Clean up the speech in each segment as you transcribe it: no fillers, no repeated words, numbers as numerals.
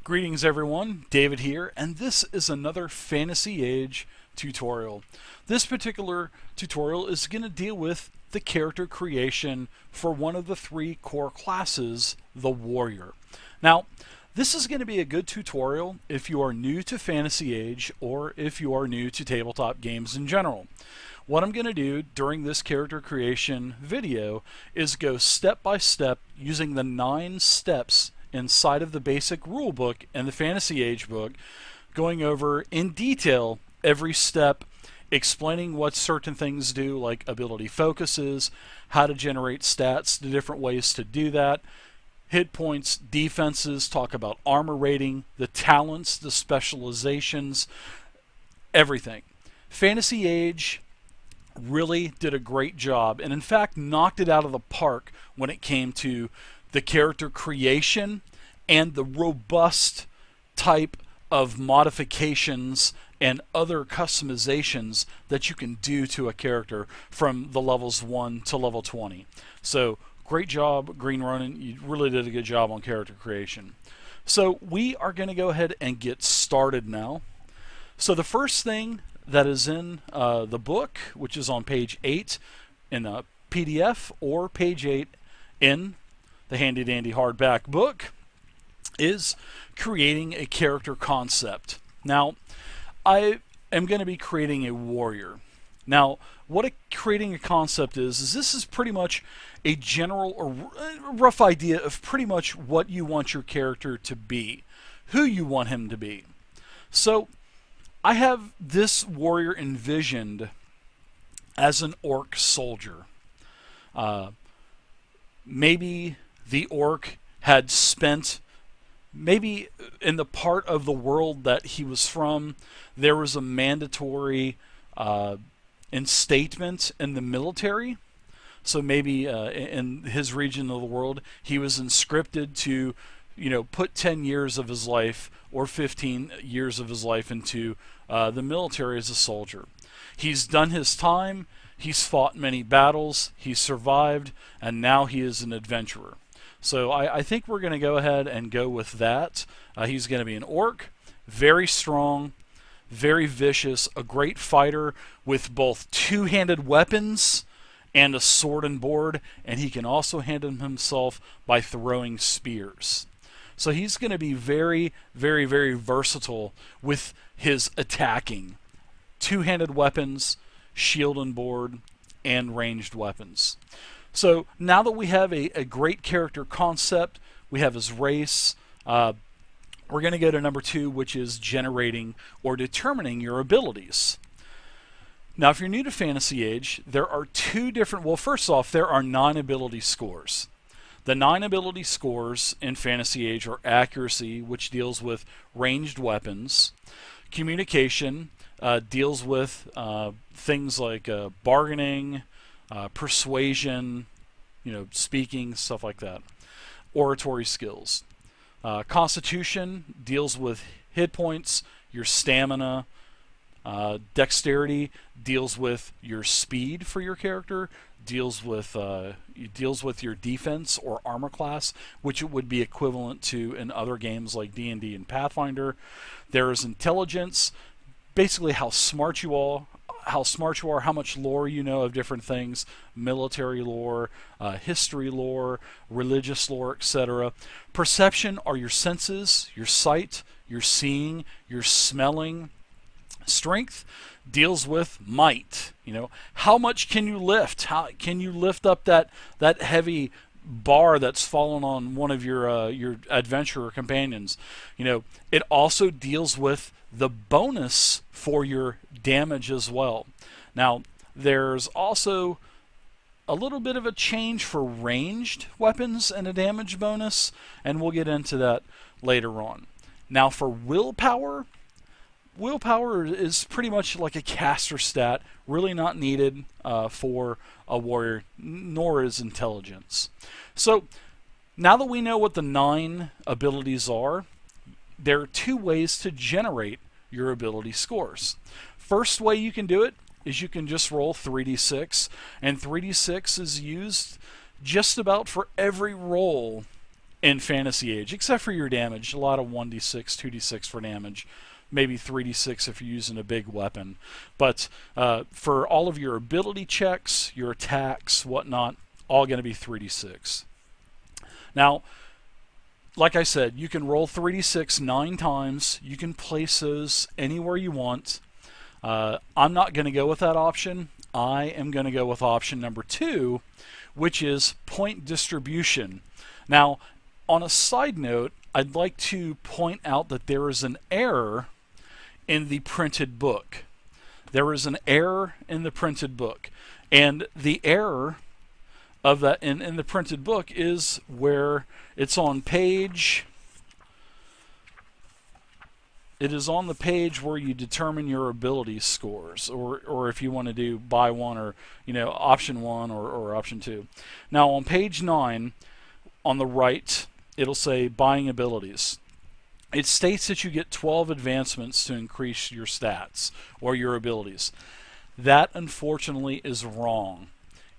Greetings everyone, David here, and this is another Fantasy Age tutorial. This particular tutorial is going to deal with the character creation for one of the three core classes, the Warrior. Now, this is going to be a good tutorial if you are new to Fantasy Age or if you are new to tabletop games in general. What I'm going to do during this character creation video is go step by step using the 9 steps inside of the basic rule book and the Fantasy Age book, going over in detail every step, explaining what certain things do, like ability focuses, how to generate stats, the different ways to do that, hit points, defenses, talk about armor rating, the talents, the specializations, everything. Fantasy Age really did a great job, and in fact knocked it out of the park when it came to the character creation and the robust type of modifications and other customizations that you can do to a character from the levels 1 to level 20. So great job, Green Ronin. You really did a good job on character creation. So we are going to go ahead and get started now. So the first thing that is in the book, which is on page 8 in a PDF or page 8 in the handy dandy hardback book, is creating a character concept. Now, I am going to be creating a warrior. Now, what creating a concept is this is pretty much a general or rough idea of pretty much what you want your character to be, who you want him to be. So, I have this warrior envisioned as an orc soldier. Maybe the orc had spent, maybe in the part of the world that he was from, there was a mandatory instatement in the military. So maybe in his region of the world, he was conscripted to, put 10 years of his life or 15 years of his life into the military as a soldier. He's done his time, he's fought many battles, he's survived, and now he is an adventurer. So I think we're going to go ahead and go with that. He's going to be an orc, very strong, very vicious, a great fighter with both two-handed weapons and a sword and board, and he can also handle himself by throwing spears. So he's going to be very, very, very versatile with his attacking. Two-handed weapons, shield and board, and ranged weapons. So now that we have a great character concept, we have his race, we're going to go to number 2, which is generating or determining your abilities. Now, if you're new to Fantasy Age, there are 2 different, well, first off, there are 9 ability scores. The 9 ability scores in Fantasy Age are accuracy, which deals with ranged weapons, communication, deals with things like bargaining, persuasion, speaking, stuff like that. Oratory skills. Constitution deals with hit points, your stamina. Dexterity deals with your speed for your character. Deals with your defense or armor class, which it would be equivalent to in other games like D&D and Pathfinder. There is intelligence, basically how smart you are, how much lore you know of different things, military lore, history lore, religious lore, etc. Perception are your senses, your sight, your seeing, your smelling. Strength deals with might. How much can you lift? How can you lift up that heavy bar that's fallen on one of your adventurer companions? It also deals with the bonus for your damage as well. Now, there's also a little bit of a change for ranged weapons and a damage bonus, and we'll get into that later on. Now, for willpower is pretty much like a caster stat, really not needed for a warrior, nor is intelligence. So, now that we know what the 9 abilities are, there are 2 ways to generate your ability scores. First way you can do it is you can just roll 3d6, and 3d6 is used just about for every roll in Fantasy Age, except for your damage. A lot of 1d6, 2d6 for damage, maybe 3d6 if you're using a big weapon. But for all of your ability checks, your attacks, whatnot, all going to be 3d6. Now, like I said, you can roll 3d6 9 times. You can place those anywhere you want. I'm not going to go with that option. I am going to go with option number 2, which is point distribution. Now, on a side note, I'd like to point out that there is an error in the printed book. There is an error in the printed book. And the error of that in the printed book is where it's on page... It is on the page where you determine your ability scores, or if you want to do buy one, or option 1 or option 2. Now on page 9, on the right, it'll say buying abilities. It states that you get 12 advancements to increase your stats or your abilities. That unfortunately is wrong.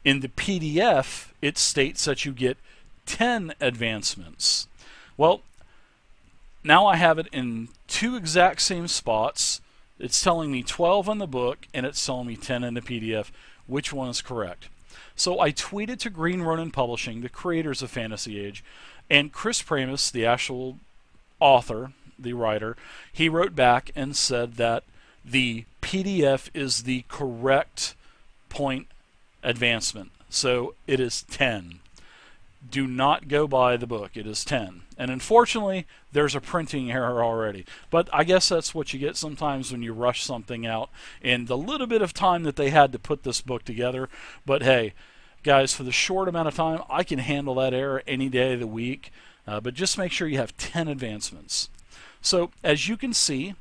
In the PDF, it states that you get 10 advancements. Well, now I have it in 2 exact same spots. It's telling me 12 in the book, and it's telling me 10 in the PDF. Which one is correct? So I tweeted to Green Ronin Publishing, the creators of Fantasy Age, and Chris Pramus, the actual author, the writer, he wrote back and said that the PDF is the correct point advancement. So it is 10. Do not go by the book. It is 10. And unfortunately, there's a printing error already. But I guess that's what you get sometimes when you rush something out in the little bit of time that they had to put this book together. But hey, guys, for the short amount of time, I can handle that error any day of the week. But just make sure you have 10 advancements. So as you can see,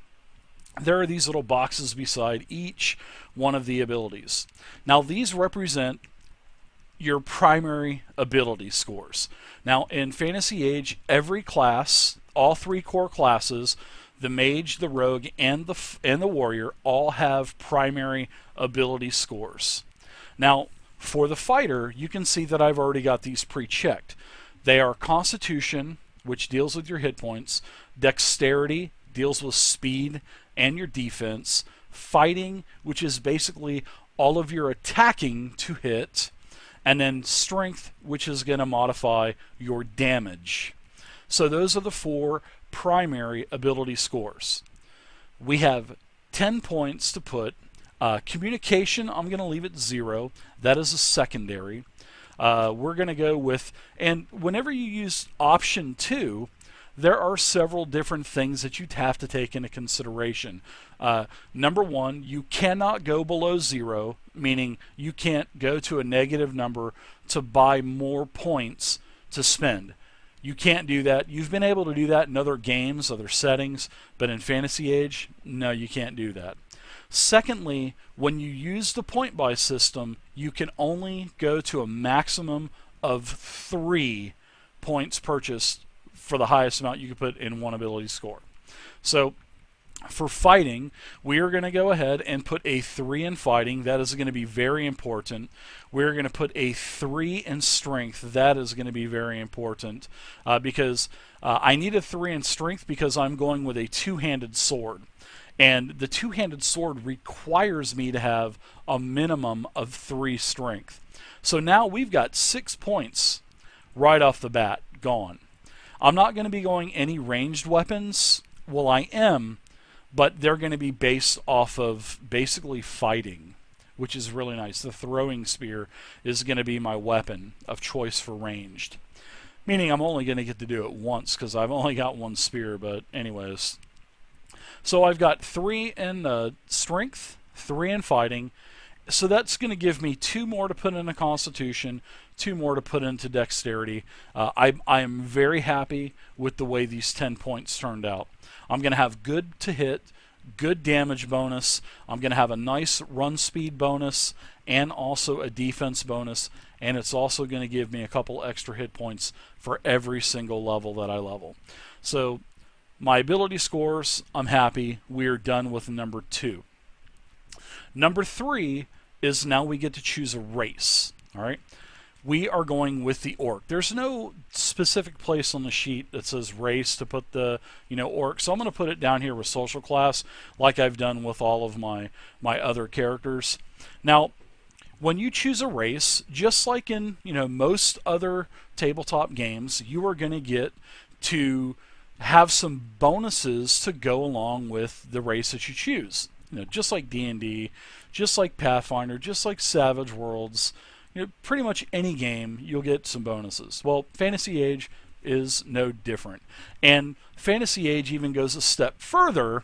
there are these little boxes beside each one of the abilities. Now these represent your primary ability scores. Now in Fantasy Age, every class, all 3 core classes, the mage, the rogue, and the warrior, all have primary ability scores. Now for the fighter, you can see that I've already got these pre-checked. They are Constitution, which deals with your hit points, Dexterity, deals with speed and your defense, Fighting, which is basically all of your attacking to hit, and then Strength, which is going to modify your damage. So those are the 4 primary ability scores. We have 10 points to put. Communication, I'm going to leave it 0. That is a secondary. We're going to go with, and whenever you use option 2, there are several different things that you'd have to take into consideration. Number 1, you cannot go below 0, meaning you can't go to a negative number to buy more points to spend. You can't do that. You've been able to do that in other games, other settings, but in Fantasy Age, no, you can't do that. Secondly, when you use the point buy system, you can only go to a maximum of 3 points purchased for the highest amount you can put in one ability score. So for fighting, we are going to go ahead and put a 3 in fighting. That is going to be very important. We're going to put a 3 in strength. That is going to be very important because I need a 3 in strength because I'm going with a 2-handed sword. And the 2-handed sword requires me to have a minimum of 3 strength. So now we've got 6 points right off the bat gone. I'm not going to be going any ranged weapons. Well, I am, but they're going to be based off of basically fighting, which is really nice. The throwing spear is going to be my weapon of choice for ranged, meaning I'm only going to get to do it once because I've only got 1 spear, but anyways. So I've got 3 in strength, 3 in fighting, so that's going to give me 2 more to put into Constitution, 2 more to put into Dexterity. I am very happy with the way these 10 points turned out. I'm going to have good to hit, good damage bonus. I'm going to have a nice run speed bonus and also a defense bonus, and it's also going to give me a couple extra hit points for every single level that I level. So my ability scores, I'm happy. We're done with number 2. Number 3 is now we get to choose a race. All right. we are going with the orc. There's no specific place on the sheet that says race to put the orc, so I'm going to put it down here with social class, like I've done with all of my other characters. Now, when you choose a race, just like in most other tabletop games, you are going to get to have some bonuses to go along with the race that you choose. Just like D&D, just like Pathfinder, just like Savage Worlds, pretty much any game you'll get some bonuses. Well, Fantasy Age is no different. And Fantasy Age even goes a step further,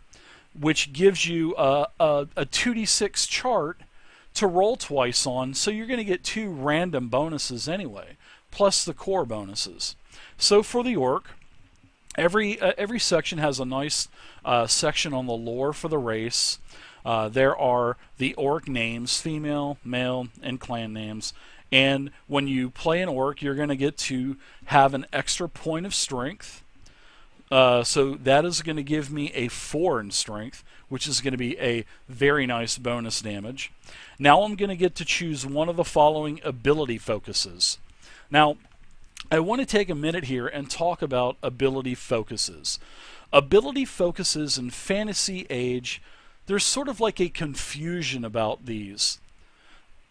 which gives you a 2d6 chart to roll twice on, so you're going to get 2 random bonuses anyway, plus the core bonuses. So for the orc, every section has a nice section on the lore for the race. There are the orc names, female, male, and clan names. And when you play an orc, you're going to get to have an extra point of strength. So that is going to give me a 4 in strength, which is going to be a very nice bonus damage. Now I'm going to get to choose one of the following ability focuses. Now, I want to take a minute here and talk about ability focuses. Ability focuses in Fantasy Age, there's sort of like a confusion about these.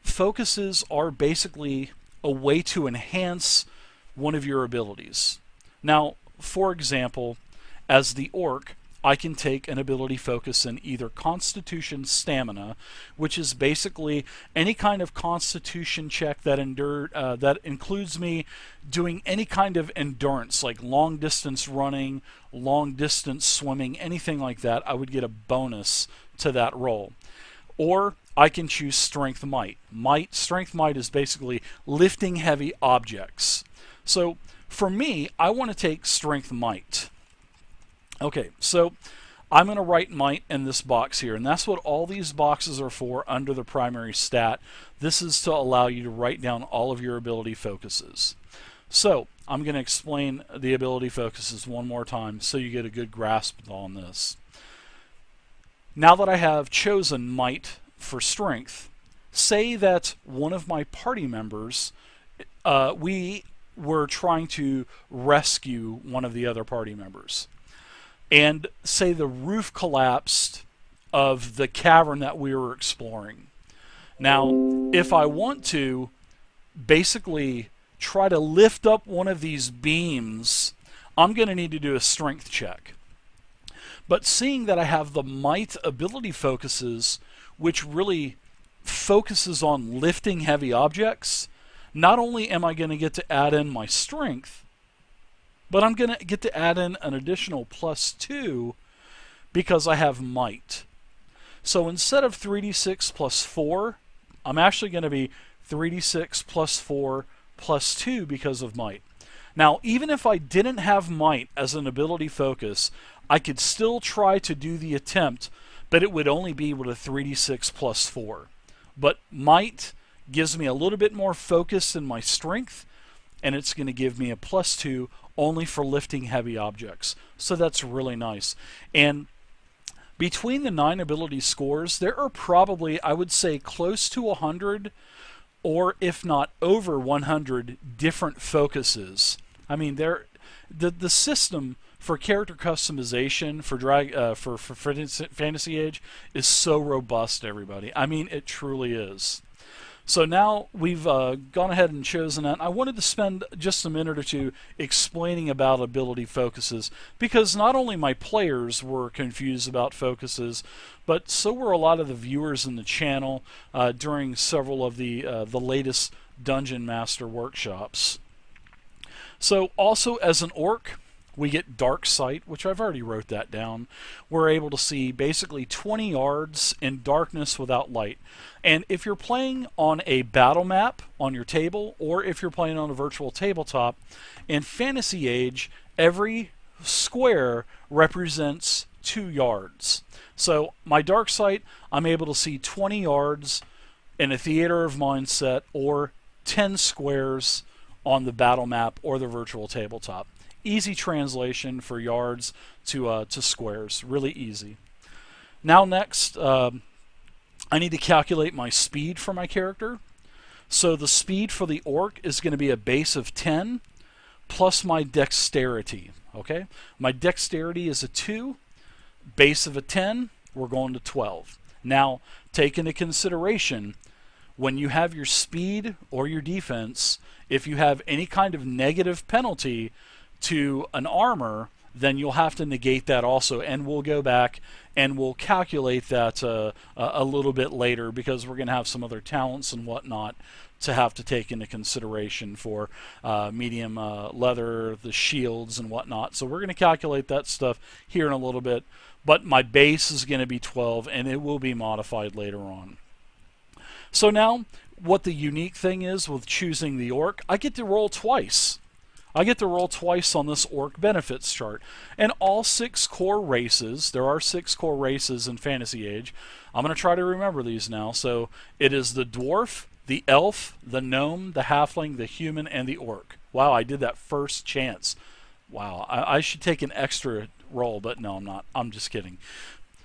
Focuses are basically a way to enhance one of your abilities. Now, for example, as the orc, I can take an ability focus in either Constitution Stamina, which is basically any kind of Constitution check that includes me doing any kind of endurance, like long distance running, long distance swimming, anything like that. I would get a bonus to that roll. Or I can choose Strength Might. Strength Might is basically lifting heavy objects. So for me, I want to take Strength Might. Okay, so I'm going to write Might in this box here, and that's what all these boxes are for under the primary stat. This is to allow you to write down all of your ability focuses. So I'm going to explain the ability focuses one more time so you get a good grasp on this. Now that I have chosen Might for Strength, say that one of my party members, we were trying to rescue one of the other party members. And say the roof collapsed of the cavern that we were exploring. Now, if I want to basically try to lift up one of these beams, I'm going to need to do a strength check. But seeing that I have the Might ability focuses, which really focuses on lifting heavy objects, not only am I going to get to add in my strength, but I'm going to get to add in an additional +2 because I have Might. So instead of 3d6 plus 4, I'm actually going to be 3d6 plus 4 plus 2 because of Might. Now, even if I didn't have Might as an ability focus, I could still try to do the attempt, but it would only be with a 3d6 plus 4. But Might gives me a little bit more focus in my strength, and it's going to give me a +2 only for lifting heavy objects. So that's really nice. And between the 9 ability scores, there are probably, I would say, close to 100, or if not over 100 different focuses. I mean, the system for character customization for Fantasy Age is so robust, everybody. I mean, it truly is. So now we've gone ahead and chosen that. I wanted to spend just a minute or two explaining about ability focuses, because not only my players were confused about focuses, but so were a lot of the viewers in the channel during several of the latest Dungeon Master workshops. So also as an orc, we get Dark Sight, which I've already wrote that down. We're able to see basically 20 yards in darkness without light. And if you're playing on a battle map on your table, or if you're playing on a virtual tabletop, in Fantasy Age, every square represents 2 yards. So my Dark Sight, I'm able to see 20 yards in a Theater of Mind set, or 10 squares on the battle map or the virtual tabletop. Easy translation for yards to squares. Really easy. Now next, I need to calculate my speed for my character. So the speed for the orc is going to be a base of 10 plus my dexterity. Okay, my dexterity is a 2, base of a 10, we're going to 12. Now, take into consideration when you have your speed or your defense, if you have any kind of negative penalty to an armor, then you'll have to negate that also, and we'll go back and we'll calculate that a little bit later, because we're going to have some other talents and whatnot to have to take into consideration for medium leather, the shields and whatnot. So we're going to calculate that stuff here in a little bit, but my base is going to be 12 and it will be modified later on. So now, what the unique thing is with choosing the orc, I get to roll twice. I get to roll twice on this orc benefits chart. And all 6 core races, there are 6 core races in Fantasy Age. I'm going to try to remember these now. So it is the dwarf, the elf, the gnome, the halfling, the human, and the orc. Wow, I did that first chance. Wow, I should take an extra roll, but no, I'm not. I'm just kidding.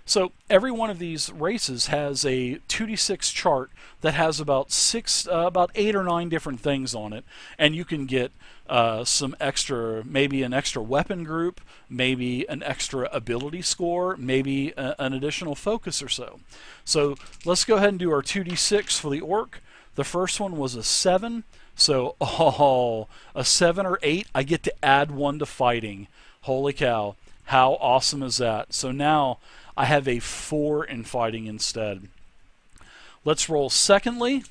So every one of these races has a 2d6 chart that has about 8 or 9 different things on it, and you can get some extra, maybe an extra weapon group, maybe an extra ability score, maybe an additional focus or so. So let's go ahead and do our 2d6 for the orc. The first one was a 7, so a 7 or 8, I get to add 1 to fighting. Holy cow, how awesome is that? So now I have a 4 in fighting instead. Let's roll secondly.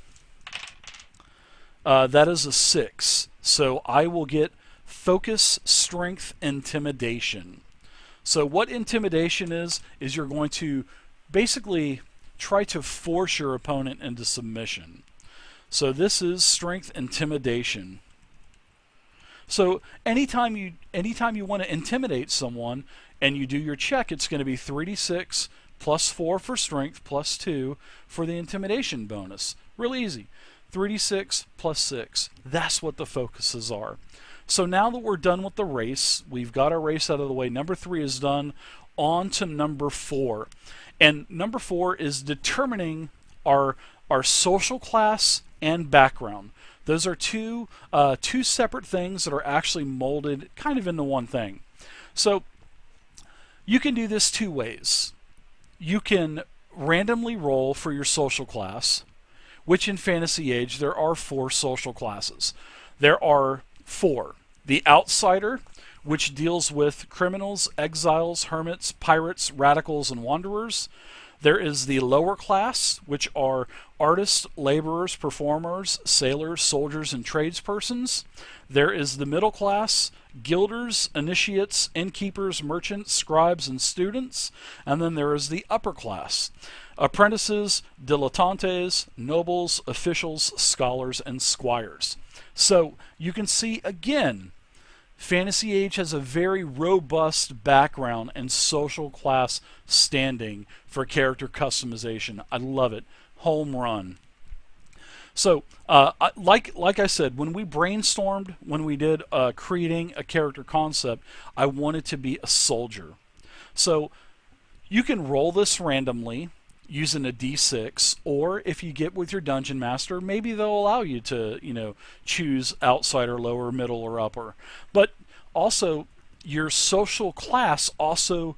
That is a 6. So I will get focus, strength, intimidation. So what intimidation is you're going to basically try to force your opponent into submission. So this is strength, intimidation. So anytime you want to intimidate someone and you do your check, it's going to be 3d6 plus 4 for strength plus 2 for the intimidation bonus. Real easy. 3d6 plus 6. That's what the focuses are. So now that we're done with the race, we've got our race out of the way. Number 3 is done. On to number 4. And number 4 is determining our social class and background. Those are two separate things that are actually molded kind of into one thing. So you can do this 2 ways. You can randomly roll for your social class, which in Fantasy Age there are 4 social classes. There are 4. The Outsider, which deals with criminals, exiles, hermits, pirates, radicals, and wanderers. There is the lower class, which are artists, laborers, performers, sailors, soldiers, and tradespersons. There is the middle class, guilders, initiates, innkeepers, merchants, scribes, and students. And then there is the upper class, apprentices, dilettantes, nobles, officials, scholars, and squires. So you can see again, Fantasy Age has a very robust background and social class standing for character customization. I love it. Home run. So, like I said, when we brainstormed, when we did creating a character concept, I wanted to be a soldier. So, you can roll this randomly using a d6, or if you get with your dungeon master, maybe they'll allow you to, choose outsider, lower, middle, or upper. But also, your social class also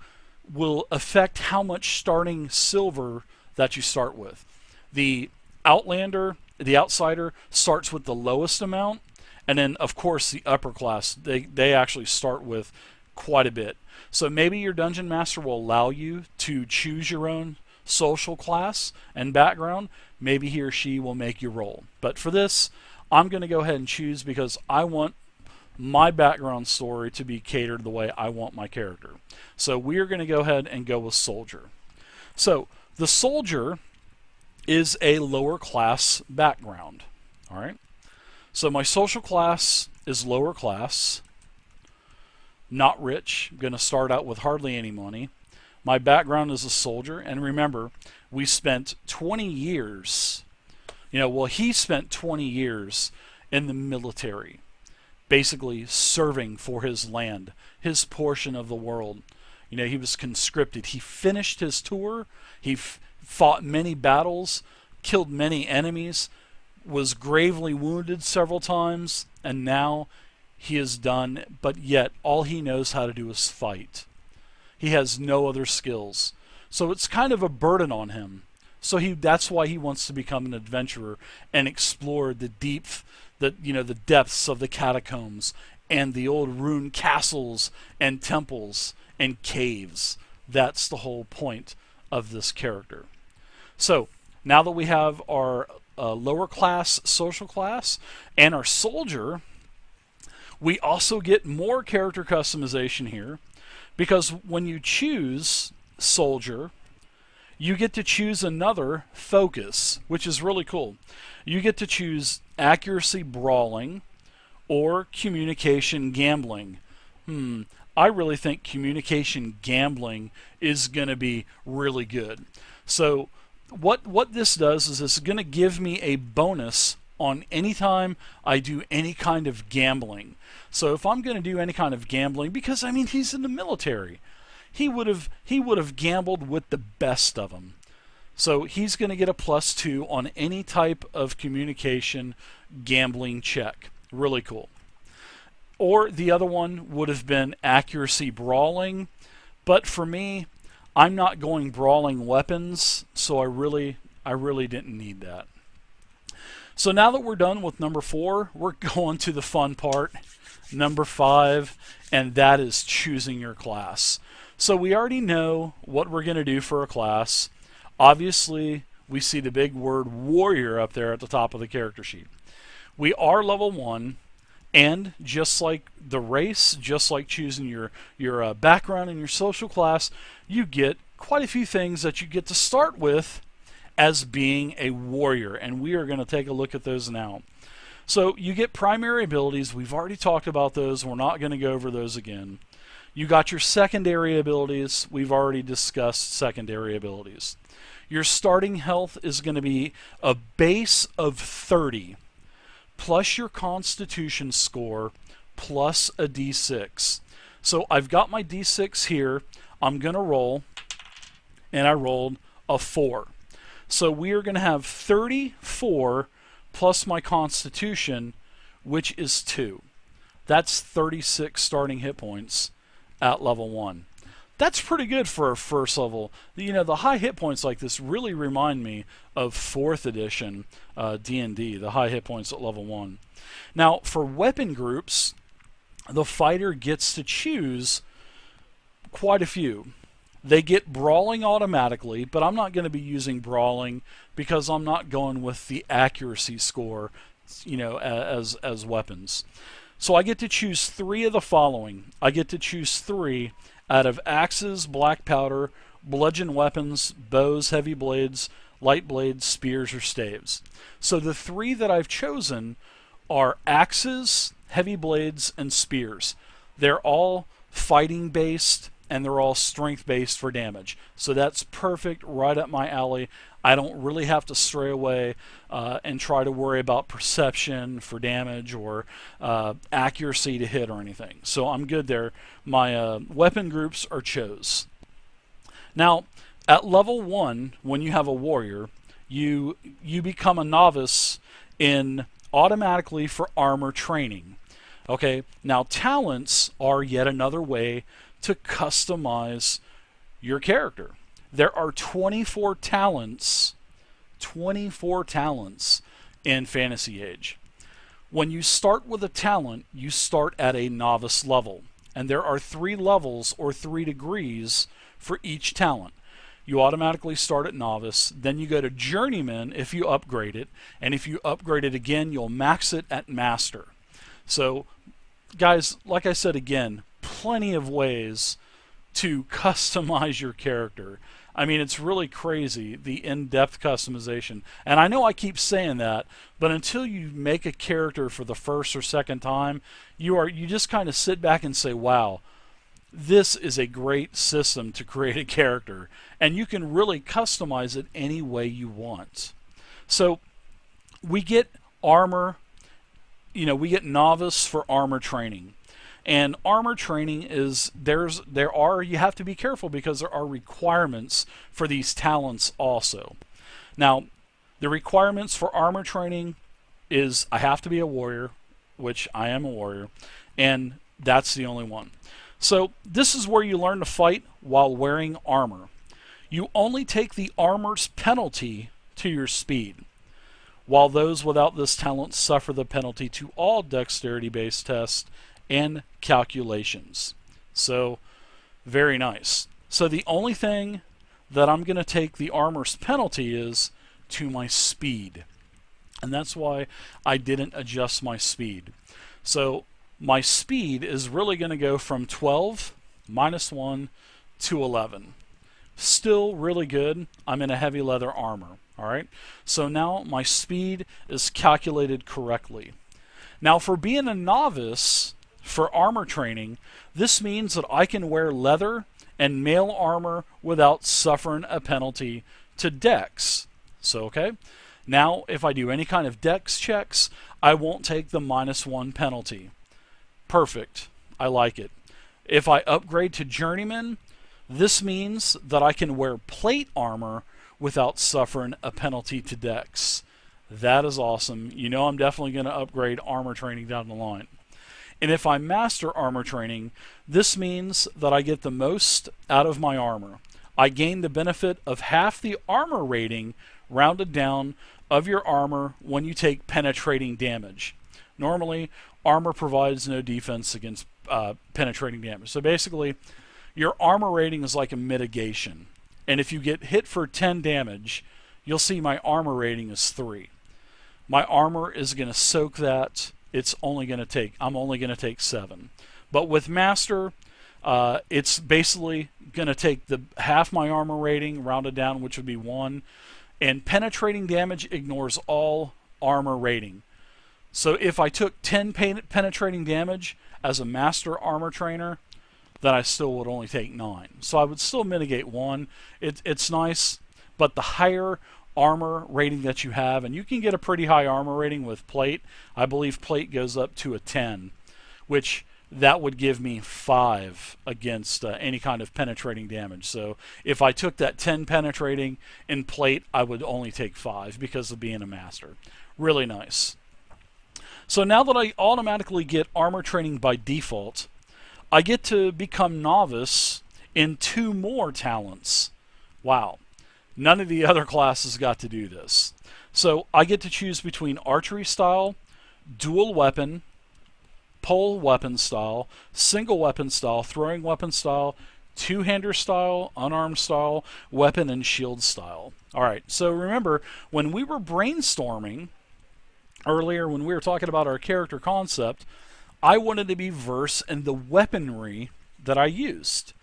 will affect how much starting silver that you start with. The Outlander, the Outsider, starts with the lowest amount, and then, of course, the upper class, they actually start with quite a bit. So maybe your dungeon master will allow you to choose your own social class and background. Maybe he or she will make you roll. But for this, I'm going to go ahead and choose because I want my background story to be catered the way I want my character. So we are going to go ahead and go with soldier. So the soldier is a lower class background. All right. So my social class is lower class, not rich. I'm going to start out with hardly any money. My background is a soldier, and remember, we spent 20 years, he spent 20 years in the military, basically serving for his land, his portion of the world. He was conscripted. He finished his tour. He fought many battles, killed many enemies, was gravely wounded several times, and now he is done, but yet all he knows how to do is fight. He has no other skills. So it's kind of a burden on him. So that's why he wants to become an adventurer and explore the the depths of the catacombs and the old ruined castles and temples and caves. That's the whole point of this character. So now that we have our lower class social class and our soldier, we also get more character customization here, because when you choose soldier, you get to choose another focus, which is really cool. You get to choose accuracy brawling or communication gambling. I really think communication gambling is going to be really good. So what this does is it's going to give me a bonus on any time I do any kind of gambling. So if I'm going to do any kind of gambling, because I mean he's in the military, he would have gambled with the best of them. So he's going to get a +2 on any type of communication gambling check. Really cool. Or the other one would have been accuracy brawling, but for me, I'm not going brawling weapons, so I really didn't need that. So now that we're done with number 4, we're going to the fun part, number 5, and that is choosing your class. So we already know what we're going to do for a class. Obviously, we see the big word warrior up there at the top of the character sheet. We are level 1, and just like the race, just like choosing your background and your social class, you get quite a few things that you get to start with as being a warrior, and we are going to take a look at those now. So you get primary abilities. We've already talked about those. We're not going to go over those again. You got your secondary abilities. We've already discussed secondary abilities. Your starting health is going to be a base of 30 plus your constitution score plus a d6. So I've got my d6 here. I'm going to roll, and I rolled a 4. So we are going to have 34 plus my constitution, which is 2. That's 36 starting hit points at level 1. That's pretty good for a first level. You know, the high hit points like this really remind me of 4th edition D&D, the high hit points at level 1. Now, for weapon groups, the fighter gets to choose quite a few. They get brawling automatically, but I'm not going to be using brawling because I'm not going with the accuracy score, you know, as weapons. So I get to choose 3 of the following. I get to choose 3 out of axes, black powder, bludgeon weapons, bows, heavy blades, light blades, spears, or staves. So the 3 that I've chosen are axes, heavy blades, and spears. They're all fighting based, and they're all strength based for damage. So that's perfect, right up my alley. I don't really have to stray away and try to worry about perception for damage or accuracy to hit or anything. So I'm good there. My weapon groups are chose. Now, at level 1, when you have a warrior, you become a novice in automatically for armor training. Okay, now talents are yet another way to customize your character. There are 24 talents in Fantasy Age. When you start with a talent, you start at a novice level, and there are 3 levels or 3 degrees for each talent. You automatically start at novice, then you go to journeyman if you upgrade it, and if you upgrade it again, you'll max it at master. So guys, like I said again, plenty of ways to customize your character. I mean, it's really crazy, the in-depth customization. And I know I keep saying that, but until you make a character for the first or second time, you just kind of sit back and say, wow, this is a great system to create a character. And you can really customize it any way you want. So we get armor, we get novice for armor training. And armor training is you have to be careful because there are requirements for these talents also. Now, the requirements for armor training is I have to be a warrior, which I am a warrior, and that's the only one. So this is where you learn to fight while wearing armor. You only take the armor's penalty to your speed, while those without this talent suffer the penalty to all dexterity-based tests and calculations. So, very nice. So the only thing that I'm going to take the armor's penalty is to my speed. And that's why I didn't adjust my speed. So my speed is really going to go from 12 minus 1 to 11. Still really good. I'm in a heavy leather armor. All right. So now my speed is calculated correctly. Now for being a novice for armor training, this means that I can wear leather and mail armor without suffering a penalty to dex. So, okay. Now, if I do any kind of dex checks, I won't take the -1 penalty. Perfect. I like it. If I upgrade to journeyman, this means that I can wear plate armor without suffering a penalty to dex. That is awesome. You know I'm definitely going to upgrade armor training down the line. And if I master armor training, this means that I get the most out of my armor. I gain the benefit of half the armor rating rounded down of your armor when you take penetrating damage. Normally, armor provides no defense against penetrating damage. So basically, your armor rating is like a mitigation. And if you get hit for 10 damage, you'll see my armor rating is 3. My armor is going to soak that. I'm only going to take 7. But with Master, it's basically going to take the half my armor rating, rounded down, which would be 1. And penetrating damage ignores all armor rating. So if I took 10 penetrating damage as a Master armor trainer, then I still would only take 9. So I would still mitigate 1. It's nice, but the higher armor rating that you have, and you can get a pretty high armor rating with plate. I believe plate goes up to a 10, which that would give me 5 against any kind of penetrating damage. So if I took that 10 penetrating in plate, I would only take 5 because of being a master. Really nice. So now that I automatically get armor training by default, I get to become novice in 2 more talents. Wow. None of the other classes got to do this. So I get to choose between archery style, dual weapon, pole weapon style, single weapon style, throwing weapon style, two-hander style, unarmed style, weapon and shield style. All right, so remember, when we were brainstorming earlier, when we were talking about our character concept, I wanted to be versed in the weaponry that I used.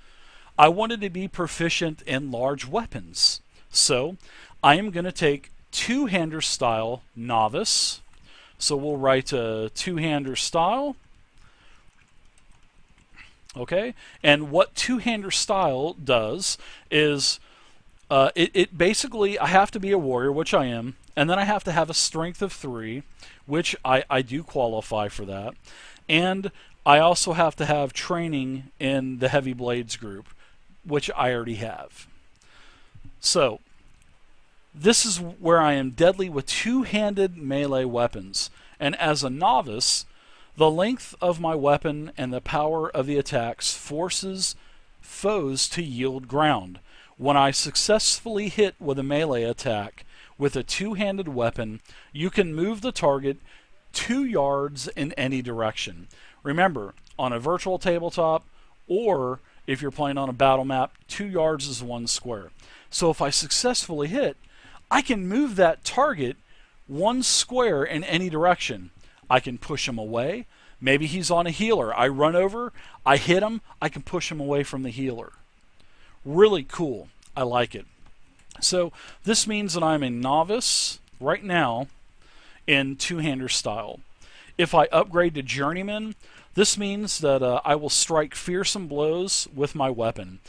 I wanted to be proficient in large weapons. So I am going to take two-hander style novice. So we'll write a two-hander style. Okay, and what two-hander style does is it basically, I have to be a warrior, which I am, and then I have to have a strength of 3, which I do qualify for that. And I also have to have training in the heavy blades group, which I already have. So this is where I am deadly with two-handed melee weapons. And as a novice, the length of my weapon and the power of the attacks forces foes to yield ground. When I successfully hit with a melee attack with a two-handed weapon, you can move the target 2 yards in any direction. Remember, on a virtual tabletop, or if you're playing on a battle map, 2 yards is 1 square. So if I successfully hit, I can move that target 1 square in any direction. I can push him away. Maybe he's on a healer. I run over, I hit him, I can push him away from the healer. Really cool. I like it. So this means that I'm a novice right now in two-hander style. If I upgrade to journeyman, this means that I will strike fearsome blows with my weapon.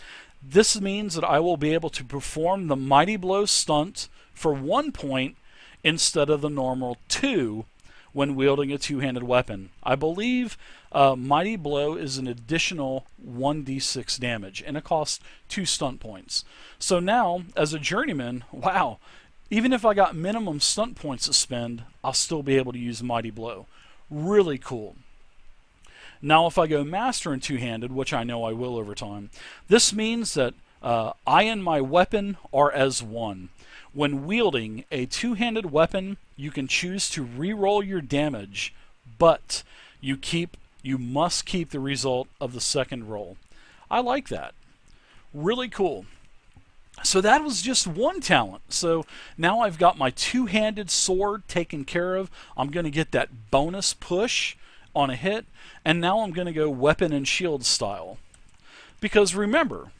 This means that I will be able to perform the mighty blow stunt for 1 point instead of the normal 2 when wielding a two-handed weapon. I believe mighty blow is an additional 1d6 damage, and it costs 2 stunt points. So now, as a journeyman, wow, Even if I got minimum stunt points to spend, I'll still be able to use Mighty Blow. Really cool. Now if I go Master and two-handed, which I know I will over time, this means that I and my weapon are as one. When wielding a two-handed weapon, you can choose to re-roll your damage, but you must keep the result of the second roll. I like that. Really cool. So that was just one talent. So now I've got my two-handed sword taken care of. I'm going to get that bonus push on a hit, and now I'm going to go weapon and shield style. Because remember,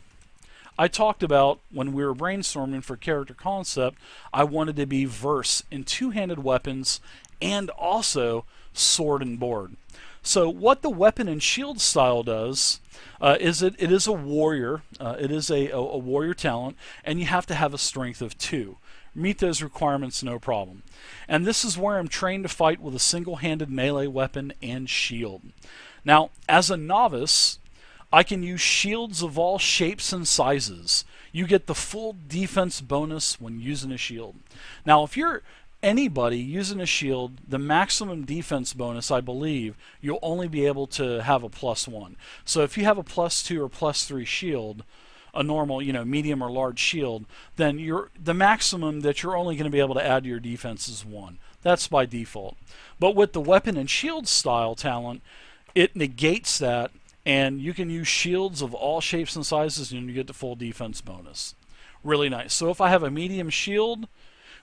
I talked about when we were brainstorming for character concept, I wanted to be versed in two-handed weapons and also sword and board. So what the weapon and shield style does is it is a warrior. It is a warrior talent, and you have to have a strength of 2. Meet those requirements, no problem. And this is where I'm trained to fight with a single-handed melee weapon and shield. Now, as a novice, I can use shields of all shapes and sizes. You get the full defense bonus when using a shield. Now, if you're anybody using a shield, the maximum defense bonus, I believe, you'll only be able to have a +1. So if you have a +2 or +3 shield, a normal, medium or large shield, then the maximum that you're only going to be able to add to your defense is 1. That's by default. But with the weapon and shield style talent, it negates that, and you can use shields of all shapes and sizes, and you get the full defense bonus. Really nice. So if I have a medium shield,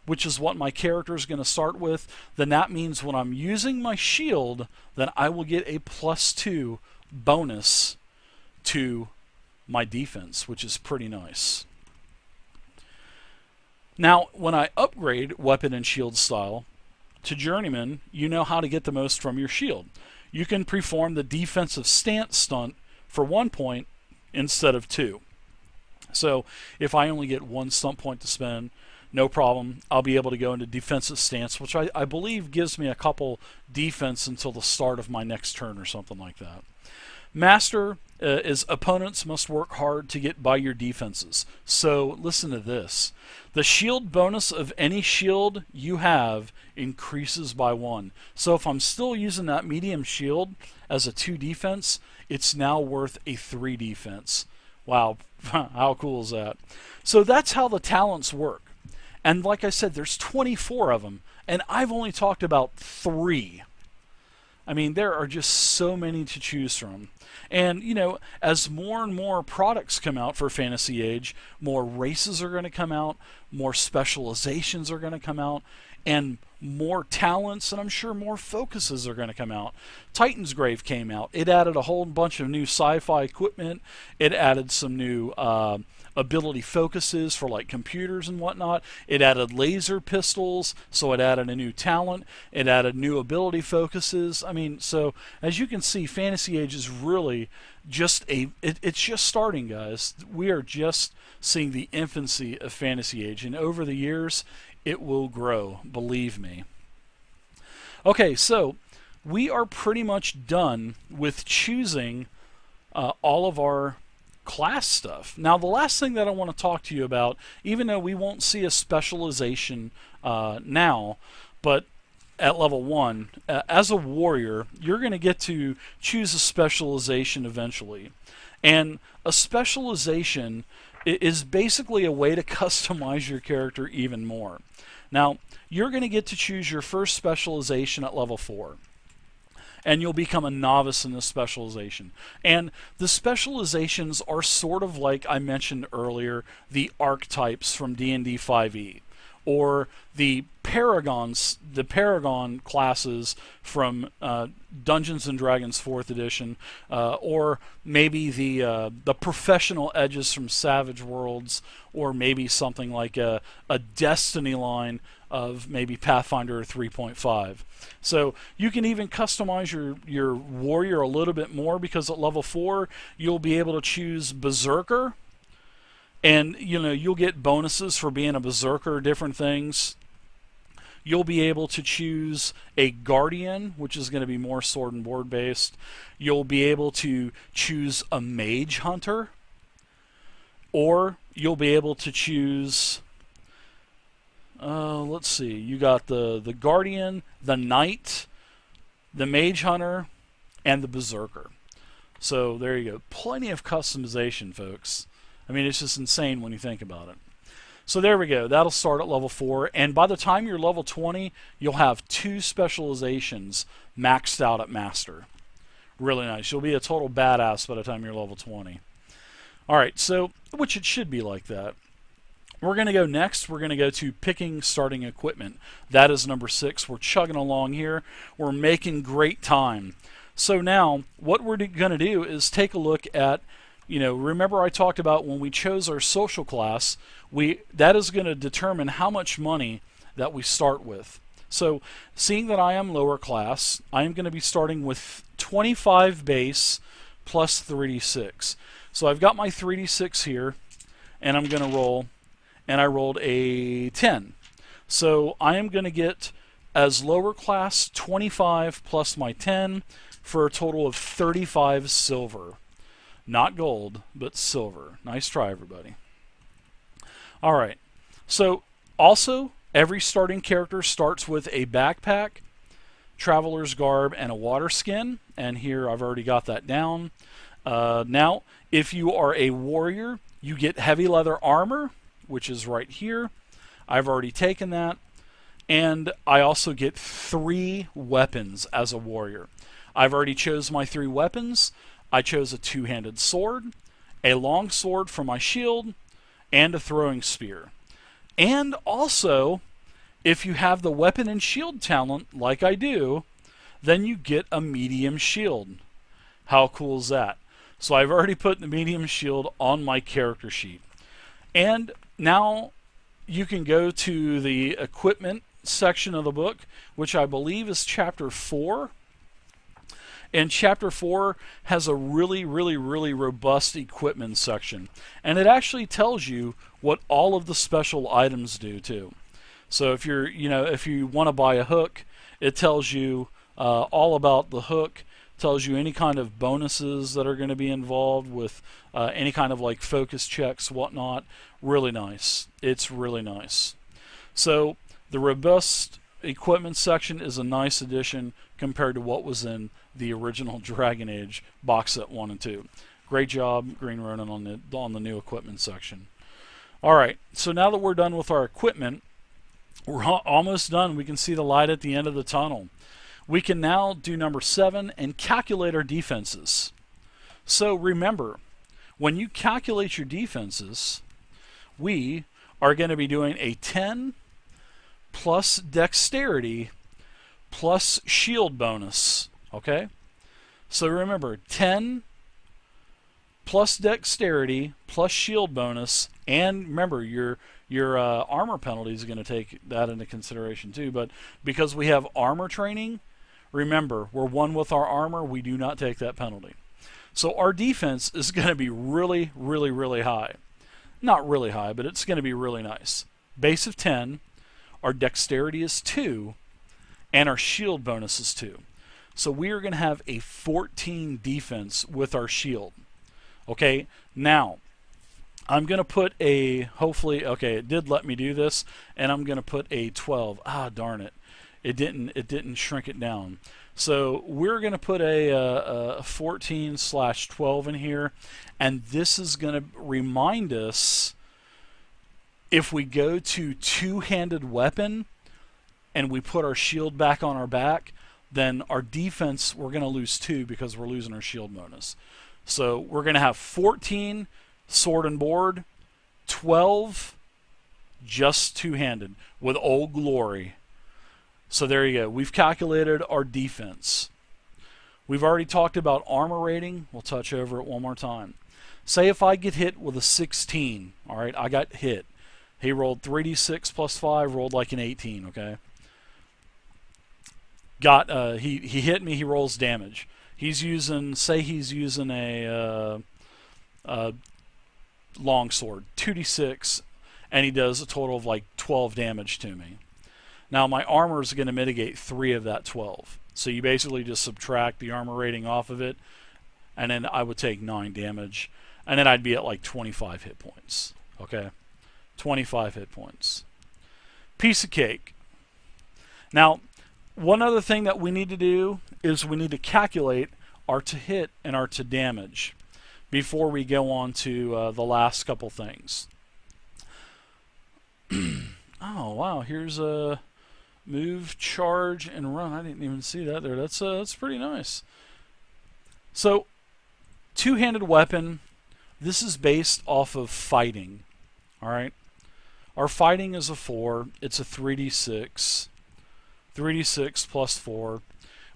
which is what my character is going to start with, then that means when I'm using my shield, then I will get a +2 bonus to my defense, which is pretty nice. Now, when I upgrade weapon and shield style to Journeyman, you know how to get the most from your shield. You can perform the defensive stance stunt for 1 point instead of 2. So if I only get 1 stunt point to spend, no problem. I'll be able to go into defensive stance, which I believe gives me a couple defense until the start of my next turn or something like that. Master is opponents must work hard to get by your defenses. So listen to this. The shield bonus of any shield you have increases by 1. So if I'm still using that medium shield as a 2 defense, it's now worth a 3 defense. Wow, how cool is that? So that's how the talents work. And like I said, there's 24 of them, and I've only talked about 3. I mean, there are just so many to choose from. And, as more and more products come out for Fantasy Age, more races are going to come out, more specializations are going to come out, and more talents, and I'm sure more focuses are going to come out. Titan's Grave came out. It added a whole bunch of new sci-fi equipment. It added some new ability focuses for like computers and whatnot. It added laser pistols, so it added a new talent. It added new ability focuses. I mean, so as you can see, Fantasy Age is really just it's just starting, guys. We are just seeing the infancy of Fantasy Age, and over the years it will grow, believe me. Okay, so we are pretty much done with choosing all of our class stuff. Now, the last thing that I want to talk to you about, even though we won't see a specialization now, but at level 1, as a warrior, you're going to get to choose a specialization eventually. And a specialization is basically a way to customize your character even more. Now, you're going to get to choose your first specialization at level 4. And you'll become a novice in this specialization. And the specializations are sort of like I mentioned earlier, the archetypes from D&D 5e, or the Paragon classes from Dungeons and Dragons 4th edition, or maybe the professional edges from Savage Worlds, or maybe something like a Destiny line of maybe Pathfinder 3.5. So you can even customize your warrior a little bit more, because at level 4 you'll be able to choose Berserker, and you'll get bonuses for being a Berserker, different things. You'll be able to choose a Guardian, which is going to be more sword and board based. You'll be able to choose a Mage Hunter, or you'll be able to choose let's see. You got the Guardian, the Knight, the Mage Hunter, and the Berserker. So there you go. Plenty of customization, folks. I mean, it's just insane when you think about it. So there we go. That'll start at level 4. And by the time you're level 20, you'll have 2 specializations maxed out at Master. Really nice. You'll be a total badass by the time you're level 20. Alright, so, which it should be like that. We're going to go next. We're going to go to picking starting equipment. That is number 6. We're chugging along here. We're making great time. So now, what we're going to do is take a look at, remember I talked about when we chose our social class, that is going to determine how much money that we start with. So, seeing that I am lower class, I am going to be starting with 25 base plus 3d6. So I've got my 3d6 here, and I'm going to roll, and I rolled a 10. So I am going to get, as lower class, 25 plus my 10, for a total of 35 silver. Not gold, but silver. Nice try, everybody. Alright, so also, every starting character starts with a backpack, traveler's garb, and a water skin. And here I've already got that down. Now, if you are a warrior, you get heavy leather armor, which is right here. I've already taken that. And I also get 3 weapons as a warrior. I've already chose my 3 weapons. I chose a 2-handed sword, a long sword for my shield, and a throwing spear. And also, if you have the weapon and shield talent, like I do, then you get a medium shield. How cool is that? So I've already put the medium shield on my character sheet. And now you can go to the equipment section of the book, which I believe is chapter 4. And chapter 4 has a really, really, really robust equipment section. And it actually tells you what all of the special items do too. So if if you want to buy a hook, it tells you all about the hook, tells you any kind of bonuses that are going to be involved with any kind of like focus checks, whatnot. Really nice. It's really nice. So the robust equipment section is a nice addition compared to what was in the original Dragon Age box set 1 and 2. Great job, Green Ronin, on the new equipment section. Alright, so now that we're done with our equipment, we're almost done. We can see the light at the end of the tunnel. We can now do number 7 and calculate our defenses. So remember, when you calculate your defenses, we are going to be doing a 10 plus dexterity plus shield bonus. Okay? So remember, 10 plus dexterity plus shield bonus, and remember your armor penalty is going to take that into consideration too. But because we have armor training, remember, we're 1 with our armor, we do not take that penalty. So our defense is going to be really, really, really high. Not really high, but it's going to be really nice. Base of 10, our dexterity is 2, and our shield bonus is 2. So we are going to have a 14 defense with our shield. Okay, now I'm going to put a, hopefully, okay, it did let me do this, and I'm going to put a 12. Ah, darn it. It didn't shrink it down. So we're going to put a 14/12 in here, and this is going to remind us, if we go to 2-handed weapon and we put our shield back on our back, then our defense, we're going to lose 2 because we're losing our shield bonus. So we're going to have 14 sword and board, 12 just 2-handed with Old Glory. So there you go. We've calculated our defense. We've already talked about armor rating. We'll touch over it one more time. Say if I get hit with a 16. All right, I got hit. He rolled 3d6 plus 5, rolled like an 18, okay? He hit me, he rolls damage. He's using, say he's using a longsword, 2d6, and he does a total of like 12 damage to me. Now my armor is going to mitigate 3 of that 12. So you basically just subtract the armor rating off of it, and then I would take 9 damage, and then I'd be at like 25 hit points. Okay? 25 hit points. Piece of cake. Now, one other thing that we need to do is we need to calculate our to hit and our to damage before we go on to the last couple things. Oh wow, here's a move, charge, and run. I didn't even see that there. That's pretty nice. So, two-handed weapon. This is based off of fighting. All right. Our fighting is a 4. It's a 3d6. 3d6 plus 4.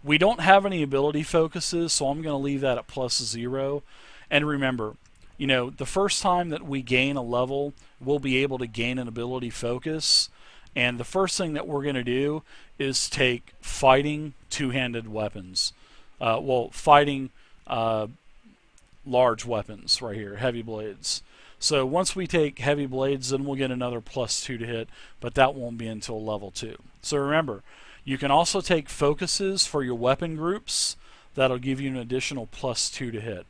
We don't have any ability focuses, so I'm going to leave that at +0. And remember, you know, the first time that we gain a level, we'll be able to gain an ability focus. And the first thing that we're going to do is take fighting two-handed weapons. Fighting large weapons right here, heavy blades. So once we take heavy blades, then we'll get another +2 to hit, but that won't be until level 2. So remember, you can also take focuses for your weapon groups. That'll give you an additional +2 to hit.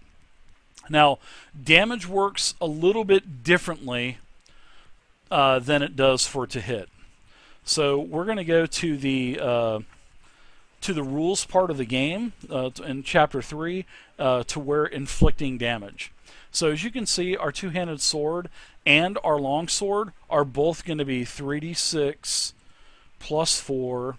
Now, damage works a little bit differently than it does for to hit. So we're going to go to the rules part of the game in Chapter 3 to where inflicting damage. So as you can see, our two-handed sword and our long sword are both going to be 3d6 plus 4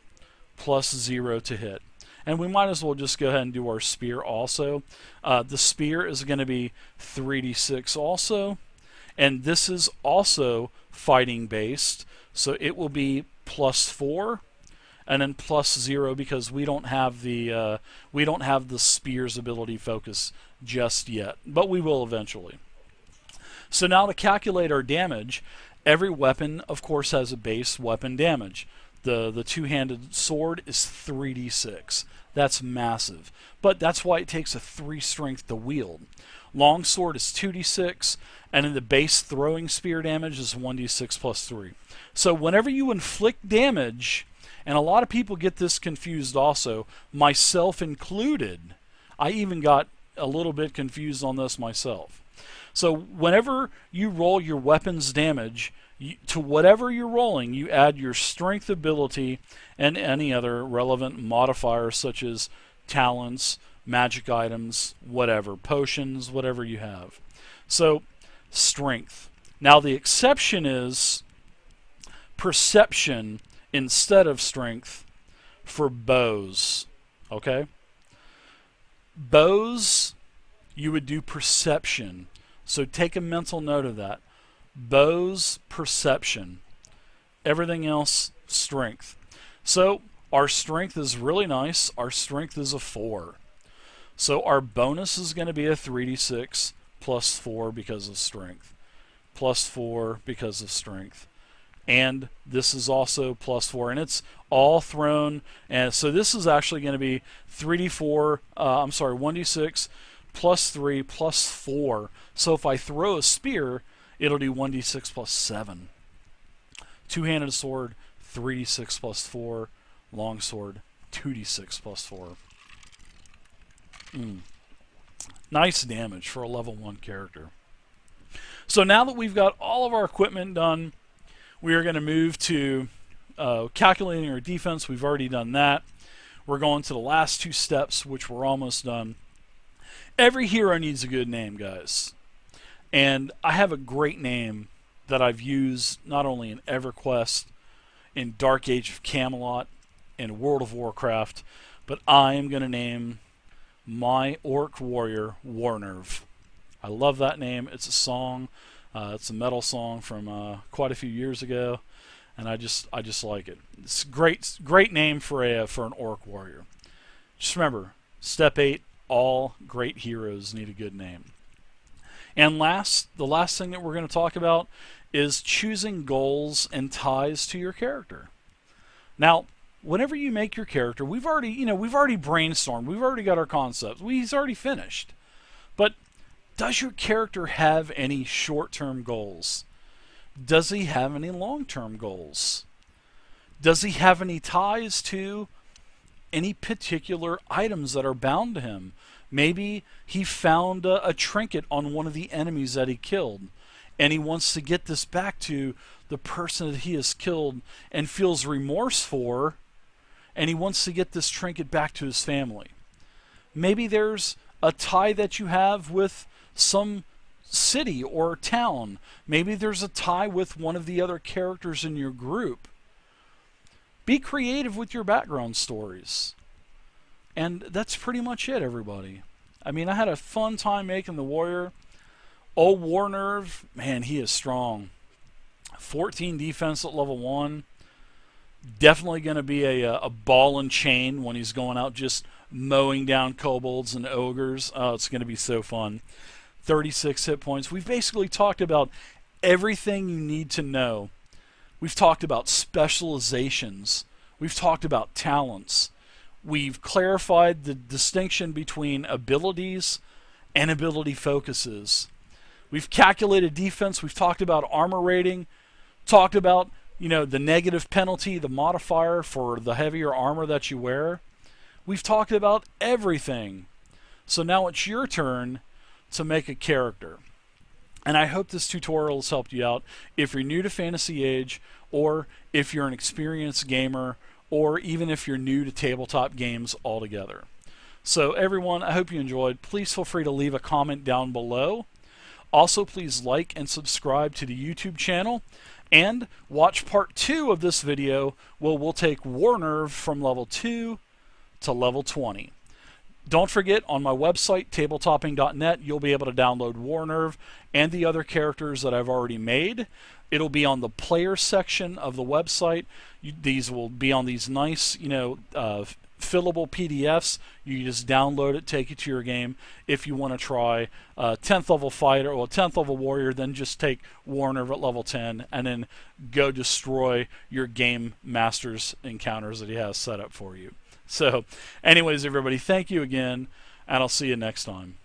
plus 0 to hit. And we might as well just go ahead and do our spear also. The spear is going to be 3d6 also. And this is also fighting based. So it will be +4 and then +0 because we don't have the spear's ability focus just yet, but we will eventually. So now to calculate our damage, every weapon of course has a base weapon damage. The two-handed sword is 3d6. That's massive, but that's why it takes a 3 strength to wield. Long sword is 2d6, and then the base throwing spear damage is 1d6 plus 3. So whenever you inflict damage, and a lot of people get this confused also, myself included. I even got a little bit confused on this myself. So whenever you roll your weapon's damage, to whatever you're rolling, you add your strength ability and any other relevant modifiers such as talents, magic items, whatever, potions, whatever you have. So, strength. Now the exception is perception instead of strength for bows. Okay? Bows, you would do perception. So take a mental note of that. Bows, perception. Everything else, strength. So our strength is really nice. Our strength is a 4. So our bonus is going to be a 3d6 plus 4 because of strength. Plus 4 because of strength. And this is also plus 4. And it's all thrown. And so this is actually going to be 1d6 plus 3 plus 4. So if I throw a spear, it'll do 1d6 plus 7. Two-handed sword, 3d6 plus 4. Long sword, 2d6 plus 4. Nice damage for a level 1 character. So now that we've got all of our equipment done, we are going to move to calculating our defense. We've already done that. We're going to the last 2 steps, which we're almost done. Every hero needs a good name, guys. And I have a great name that I've used not only in EverQuest, in Dark Age of Camelot, in World of Warcraft, but I am going to name my Orc Warrior Warnerve. I love that name. It's a song. It's a metal song from quite a few years ago, and I just like it. It's a great name for an Orc Warrior. Just remember, step 8. All great heroes need a good name. And the last thing that we're going to talk about is choosing goals and ties to your character. Now, whenever you make your character, we've already brainstormed, we've already got our concepts, he's already finished. But does your character have any short-term goals? Does he have any long-term goals? Does he have any ties to any particular items that are bound to him? Maybe he found a trinket on one of the enemies that he killed, and he wants to get this back to the person that he has killed and feels remorse for, and he wants to get this trinket back to his family. Maybe there's a tie that you have with some city or town. Maybe there's a tie with one of the other characters in your group. Be creative with your background stories. And that's pretty much it, everybody. I mean, I had a fun time making the warrior. Old War Nerve, man, he is strong. 14 defense at level 1. Definitely going to be a ball and chain when he's going out just mowing down kobolds and ogres. Oh, it's going to be so fun. 36 hit points. We've basically talked about everything you need to know. We've talked about specializations. We've talked about talents. We've clarified the distinction between abilities and ability focuses. We've calculated defense. We've talked about armor rating. Talked about, the negative penalty, the modifier for the heavier armor that you wear. We've talked about everything. So now it's your turn to make a character. And I hope this tutorial has helped you out. If you're new to Fantasy Age, or if you're an experienced gamer, or even if you're new to tabletop games altogether. So everyone, I hope you enjoyed. Please feel free to leave a comment down below. Also, please like and subscribe to the YouTube channel. And watch part 2 of this video where we'll take War Nerve from level 2 to level 20. Don't forget, on my website, tabletopping.net, you'll be able to download War Nerve and the other characters that I've already made. It'll be on the player section of the website. These will be on these nice, fillable PDFs. You just download it, take it to your game. If you want to try 10th level fighter or 10th level warrior, then just take War Nerve at level 10 and then go destroy your game master's encounters that he has set up for you. So anyways, everybody, thank you again, and I'll see you next time.